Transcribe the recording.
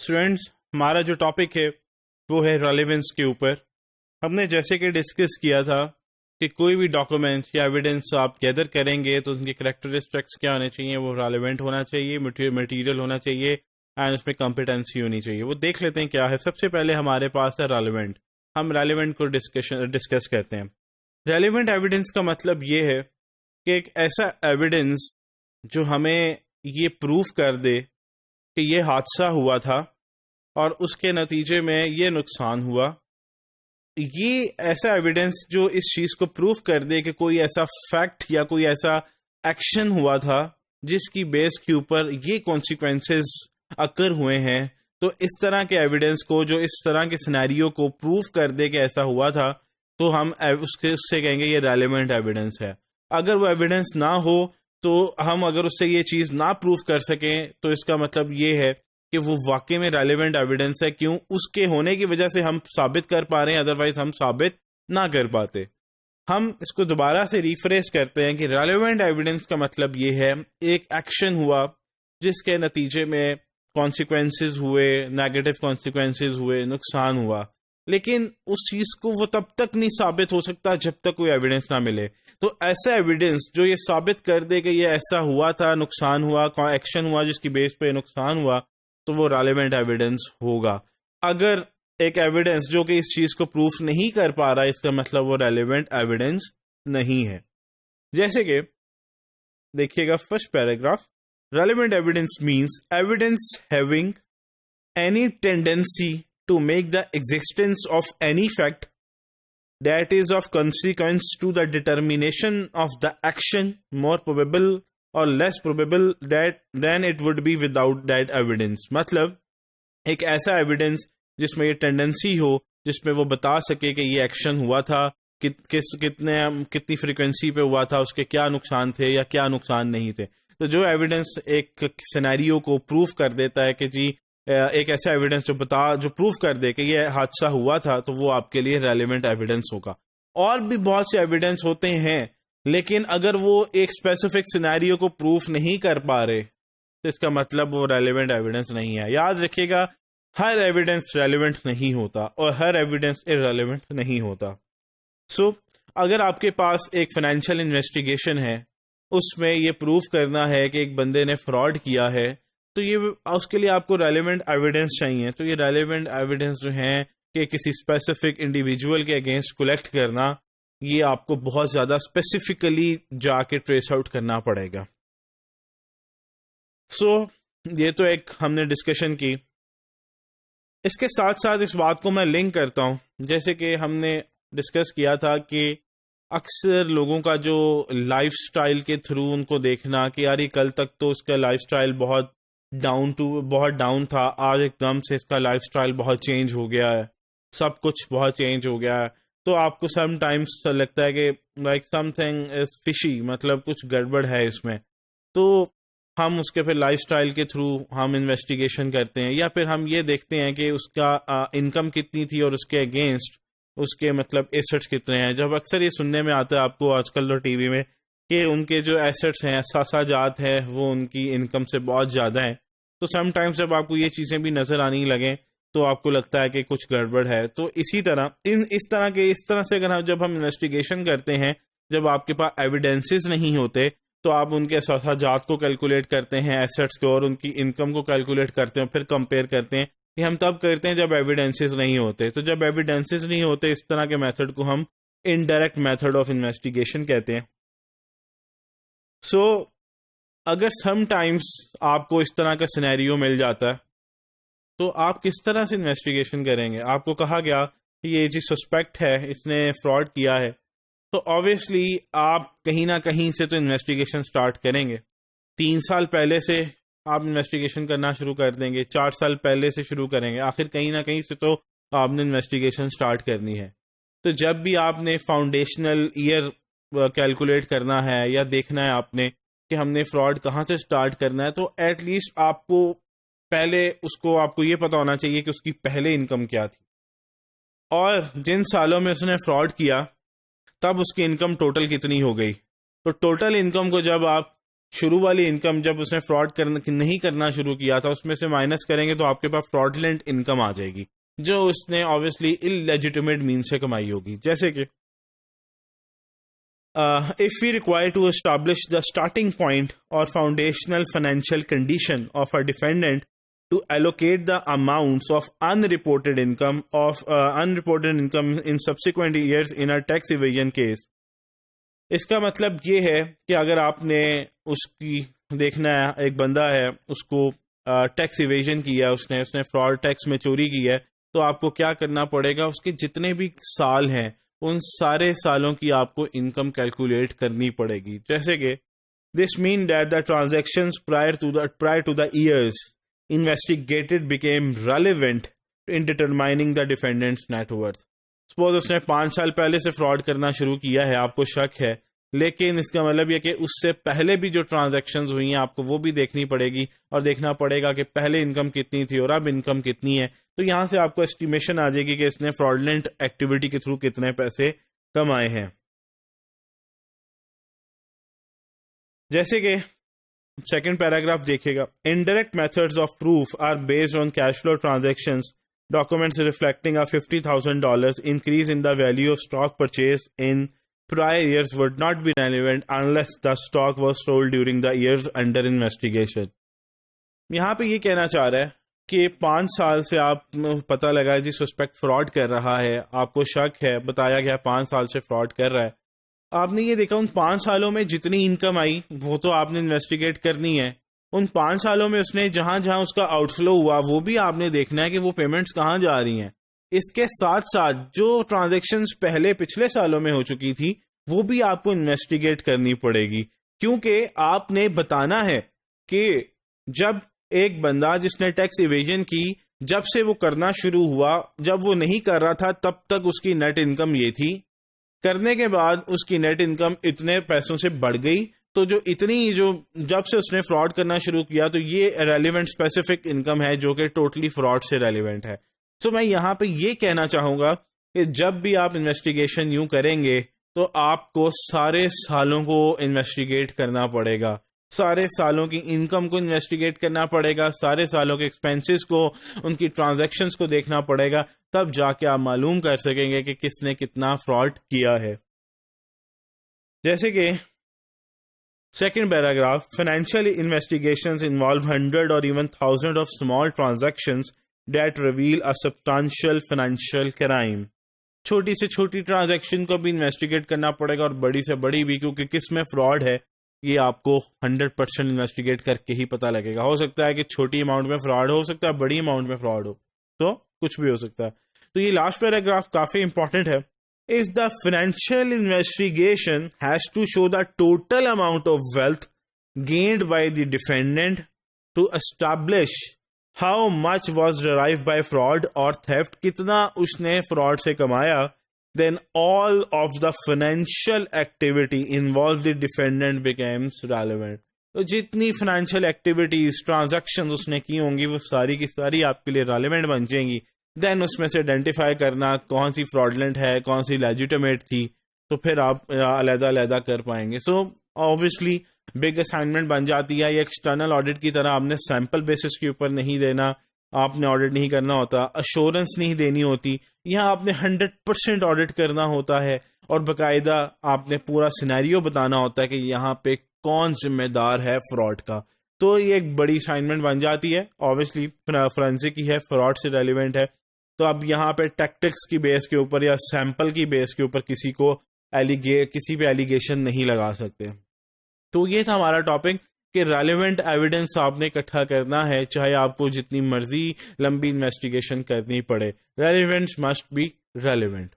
Students, ہمارا جو topic ہے وہ ہے ریلیونس کے اوپر. ہم نے جیسے کہ ڈسکس کیا تھا کہ کوئی بھی ڈاکومنٹ یا ایویڈنس آپ گیدر کریں گے تو ان کی کریکٹرسٹکس کیا ہونے چاہیے، وہ ریلیونٹ ہونا چاہیے، مٹیریل ہونا چاہیے، اینڈ اس میں کمپیٹنسی ہونی چاہیے. وہ دیکھ لیتے ہیں کیا ہے. سب سے پہلے ہمارے پاس ہے ریلیونٹ. ہم ریلیونٹ کو ڈسکس کرتے ہیں. ریلیونٹ ایویڈنس کا مطلب یہ ہے کہ ایک ایسا ایویڈنس جو ہمیں یہ پروف کر دے کہ یہ حادثہ ہوا تھا اور اس کے نتیجے میں یہ نقصان ہوا. یہ ایسا ایویڈنس جو اس چیز کو پروف کر دے کہ کوئی ایسا فیکٹ یا کوئی ایسا ایکشن ہوا تھا جس کی بیس کے اوپر یہ کانسیکوینسز اکر ہوئے ہیں. تو اس طرح کے ایویڈنس کو، جو اس طرح کے سینیریو کو پروف کر دے کہ ایسا ہوا تھا، تو ہم اس سے کہیں گے یہ ریلیونٹ ایویڈنس ہے. اگر وہ ایویڈنس نہ ہو تو ہم اگر اس سے یہ چیز نہ پروف کر سکیں تو اس کا مطلب یہ ہے کہ وہ واقعی میں ریلیونٹ ایویڈنس ہے. کیوں؟ اس کے ہونے کی وجہ سے ہم ثابت کر پا رہے ہیں، ادروائز ہم ثابت نہ کر پاتے. ہم اس کو دوبارہ سے ریفریش کرتے ہیں کہ ریلیونٹ ایویڈنس کا مطلب یہ ہے ایک ایکشن ہوا جس کے نتیجے میں کانسیکوینسز ہوئے، نیگیٹو کانسیکوینسز ہوئے، نقصان ہوا، لیکن اس چیز کو وہ تب تک نہیں ثابت ہو سکتا جب تک کوئی ایویڈنس نہ ملے. تو ایسا ایویڈنس جو یہ ثابت کر دے کہ یہ ایسا ہوا تھا، نقصان ہوا، ایکشن ہوا جس کی بیس پہ نقصان ہوا، تو وہ ریلیونٹ ایویڈنس ہوگا. اگر ایک ایویڈنس جو کہ اس چیز کو پروف نہیں کر پا رہا، اس کا مطلب وہ ریلیونٹ ایویڈنس نہیں ہے. جیسے کہ دیکھیے گا first paragraph. Relevant evidence means evidence having any tendency to make the existence of any fact that is of consequence to the determination of the action more probable or less probable than it would be without that evidence. مطلب ایک ایسا evidence جس میں یہ tendency ہو، جس میں وہ بتا سکے کہ یہ ایکشن ہوا تھا، کتنی فریکوینسی پہ ہوا تھا، اس کے کیا نقصان تھے یا کیا نقصان نہیں تھے. تو جو ایویڈنس ایک سینیریو کو پروف کر دیتا ہے کہ جی ایک ایسا ایویڈنس جو پروف کر دے کہ یہ حادثہ ہوا تھا، تو وہ آپ کے لیے ریلیونٹ ایویڈنس ہوگا. اور بھی بہت سے ایویڈنس ہوتے ہیں، لیکن اگر وہ ایک اسپیسیفک سینیریو کو پروف نہیں کر پا رہے تو اس کا مطلب وہ ریلیونٹ ایویڈنس نہیں ہے. یاد رکھیے گا، ہر ایویڈنس ریلیونٹ نہیں ہوتا اور ہر ایویڈنس ارریلیونٹ نہیں ہوتا. اگر آپ کے پاس ایک فائنینشیل انویسٹیگیشن ہے، اس میں یہ پروف کرنا ہے کہ ایک بندے نے فراڈ کیا ہے، تو یہ اس کے لیے آپ کو ریلیونٹ ایویڈنس چاہیے. تو یہ ریلیونٹ ایویڈنس جو ہیں کہ کسی اسپیسیفک انڈیویجول کے اگینسٹ کلیکٹ کرنا، یہ آپ کو بہت زیادہ اسپیسیفکلی جا کے ٹریس آؤٹ کرنا پڑے گا. یہ تو ایک ہم نے ڈسکشن کی. اس کے ساتھ ساتھ اس بات کو میں لنک کرتا ہوں، جیسے کہ ہم نے ڈسکس کیا تھا کہ اکثر لوگوں کا جو لائف سٹائل کے تھرو ان کو دیکھنا کہ یار کل تک تو اس کا لائف سٹائل بہت ڈاؤن تھا، آج ایک دم سے اس کا لائف سٹائل بہت چینج ہو گیا ہے، سب کچھ بہت چینج ہو گیا ہے. تو آپ کو سم ٹائمس لگتا ہے کہ لائک سم تھنگ از فشی، مطلب کچھ گڑبڑ ہے اس میں. تو ہم اس کے پھر لائف سٹائل کے تھرو ہم انویسٹیگیشن کرتے ہیں، یا پھر ہم یہ دیکھتے ہیں کہ اس کا انکم کتنی تھی اور اس کے اگینسٹ اس کے مطلب ایسٹس کتنے ہیں. جب اکثر یہ سننے میں آتا ہے آپ کو آج کل تو ٹی وی میں کہ ان کے جو ایسٹس ہیں، ساساجات ہیں، وہ ان کی انکم سے بہت زیادہ ہیں. تو سم ٹائمز جب آپ کو یہ چیزیں بھی نظر آنے لگیں تو آپ کو لگتا ہے کہ کچھ گڑبڑ ہے. تو اسی طرح اس طرح سے اگر جب ہم انویسٹیگیشن کرتے ہیں، جب آپ کے پاس ایویڈنسز نہیں ہوتے تو آپ ان کے ساساجات کو کیلکولیٹ کرتے ہیں، ایسٹس کو، اور ان کی انکم کو کیلکولیٹ کرتے ہیں، پھر کمپیئر کرتے ہیں. یہ ہم تب کرتے ہیں جب ایویڈنسز نہیں ہوتے. تو جب ایویڈنسز نہیں ہوتے، اس طرح کے میتھڈ کو ہم انڈائریکٹ میتھڈ آف انویسٹیگیشن کہتے ہیں. اگر سم ٹائمز آپ کو اس طرح کا سینیریو مل جاتا ہے تو آپ کس طرح سے انویسٹیگیشن کریں گے؟ آپ کو کہا گیا کہ یہ جی سسپیکٹ ہے، اس نے فراڈ کیا ہے، تو آبویسلی آپ کہیں نہ کہیں سے تو انویسٹیگیشن سٹارٹ کریں گے. 3 سال پہلے سے آپ انویسٹیگیشن کرنا شروع کر دیں گے، 4 سال پہلے سے شروع کریں گے، آخر کہیں نہ کہیں سے تو آپ نے انویسٹیگیشن سٹارٹ کرنی ہے. تو جب بھی آپ نے فاؤنڈیشنل ایئر کیلکولیٹ کرنا ہے یا دیکھنا ہے آپ نے کہ ہم نے فراڈ کہاں سے سٹارٹ کرنا ہے، تو ایٹ لیسٹ آپ کو پہلے آپ کو یہ پتا ہونا چاہیے کہ اس کی پہلے انکم کیا تھی، اور جن سالوں میں اس نے فراڈ کیا تب اس کی انکم ٹوٹل کتنی ہو گئی. تو ٹوٹل انکم کو جب آپ شروع والی انکم جب اس نے فراڈ نہیں کرنا شروع کیا تھا اس میں سے مائنس کریں گے تو آپ کے پاس فراڈلنٹ انکم آ جائے گی جو اس نے obviously illegitimate مین سے کمائی ہوگی. جیسے کہ if we require to establish the starting point or foundational financial condition of a defendant to allocate the amounts of unreported income in subsequent years in a tax evasion case. اس کا مطلب یہ ہے کہ اگر آپ نے اس کی دیکھنا ہے ایک بندہ ہے اس کو ٹیکس ایویژن کیا اس نے فراڈ ٹیکس میں چوری کی ہے تو آپ کو کیا کرنا پڑے گا اس کے جتنے بھی سال ہیں ان سارے سالوں کی آپ کو انکم کیلکولیٹ کرنی پڑے گی. جیسے کہ this mean that the transactions prior to the years investigated became relevant in determining the defendant's net worth. Suppose اس نے 5 سال پہلے سے فراڈ کرنا شروع کیا ہے آپ کو شک ہے لیکن اس کا مطلب یہ کہ اس سے پہلے بھی جو ٹرانزیکشنز ہوئی ہیں آپ کو وہ بھی دیکھنی پڑے گی اور دیکھنا پڑے گا کہ پہلے انکم کتنی تھی اور اب انکم کتنی ہے. تو یہاں سے آپ کو اسٹیمیشن آ جائے گی کہ اس نے فراڈلنٹ ایکٹیویٹی کے تھرو کتنے پیسے کمائے ہیں. جیسے کہ سیکنڈ پیراگراف دیکھے گا indirect methods of proof are based on cash flow transactions documents reflecting a $50,000 increase in the value of stock purchased in prior years would not be relevant unless the stock was sold during the years under investigation. یہاں پہ یہ کہنا چاہ رہا ہے کہ 5 سال سے آپ پتہ لگا جی سسپیکٹ فراڈ کر رہا ہے آپ کو شک ہے بتایا گیا 5 سال سے فراڈ کر رہا ہے آپ نے یہ دیکھا ان 5 سالوں میں جتنی انکم آئی وہ تو آپ نے انویسٹیگیٹ کرنی ہے. ان 5 سالوں میں اس نے جہاں جہاں اس کا آؤٹ فلو ہوا وہ بھی آپ نے دیکھنا ہے کہ وہ پیمنٹس کہاں جا رہی ہیں. اس کے ساتھ ساتھ جو ٹرانزیکشنز پچھلے سالوں میں ہو چکی تھی وہ بھی آپ کو انویسٹیگیٹ کرنی پڑے گی کیونکہ آپ نے بتانا ہے کہ جب ایک بندہ جس نے ٹیکس ایویژن کی جب سے وہ کرنا شروع ہوا جب وہ نہیں کر رہا تھا تب تک اس کی نیٹ انکم یہ تھی کرنے کے بعد اس کی نیٹ انکم اتنے پیسوں سے بڑھ گئی تو جو جب سے اس نے فراڈ کرنا شروع کیا تو یہ ریلیونٹ اسپیسیفک انکم ہے جو کہ ٹوٹلی فراڈ سے ریلیونٹ ہے. سو میں یہاں پہ یہ کہنا چاہوں گا کہ جب بھی آپ انویسٹیگیشن یوں کریں گے تو آپ کو سارے سالوں کو انویسٹیگیٹ کرنا پڑے گا سارے سالوں کی انکم کو انویسٹیگیٹ کرنا پڑے گا سارے سالوں کے ایکسپینسز کو ان کی ٹرانزیکشنز کو دیکھنا پڑے گا تب جا کے آپ معلوم کر سکیں گے کہ کس نے کتنا فراڈ کیا ہے. جیسے کہ Second paragraph, financial investigations involve hundreds or even thousands of small transactions that reveal a substantial financial crime. چھوٹی سے چھوٹی ٹرانزیکشن کو بھی انویسٹیگیٹ کرنا پڑے گا اور بڑی سے بڑی بھی کیونکہ کس میں فراڈ ہے یہ آپ کو 100% انویسٹیگیٹ کر کے ہی پتہ لگے گا. ہو سکتا ہے کہ چھوٹی اماؤنٹ میں فراڈ ہو سکتا ہے بڑی اماؤنٹ میں فراڈ ہو تو کچھ بھی ہو سکتا ہے. تو یہ لاسٹ پیراگراف کافی امپورٹنٹ ہے. If the financial investigation has to show the total amount of wealth gained by the defendant to establish how much was derived by fraud or theft, kitna usne fraud se kamaya, then all of the financial activity involved the defendant becomes relevant. تو جتنی financial activities transaction اس نے کی ہوں گی وہ ساری کی ساری آپ کے لیے ریلیونٹ بن جائیں گی. دین اس میں سے آئیڈینٹیفائی کرنا کون سی فراڈلنٹ ہے کون سی لیجیٹمیٹ تھی تو پھر آپ علیحدہ کر پائیں گے. سو آبویسلی بگ اسائنمنٹ بن جاتی ہے. یہ ایکسٹرنل آڈٹ کی طرح آپ نے سیمپل بیسس کے اوپر نہیں دینا آپ نے آڈٹ نہیں کرنا ہوتا اشورنس نہیں دینی ہوتی. یہاں آپ نے 100% آڈٹ کرنا ہوتا ہے اور باقاعدہ آپ نے پورا سینیریو بتانا ہوتا ہے کہ یہاں پہ کون ذمہ دار ہے فراڈ کا. تو یہ ایک بڑی اسائنمنٹ بن جاتی ہے. آبویسلی فورینسک کی ہے فراڈ سے ریلیونٹ ہے تو اب یہاں پہ ٹیکٹکس کی بیس کے اوپر یا سیمپل کی بیس کے اوپر کسی پہ ایلیگیشن نہیں لگا سکتے. تو یہ تھا ہمارا ٹاپک کہ ریلیونٹ ایویڈنس آپ نے اکٹھا کرنا ہے چاہے آپ کو جتنی مرضی لمبی انویسٹیگیشن کرنی پڑے. Relevance must be relevant.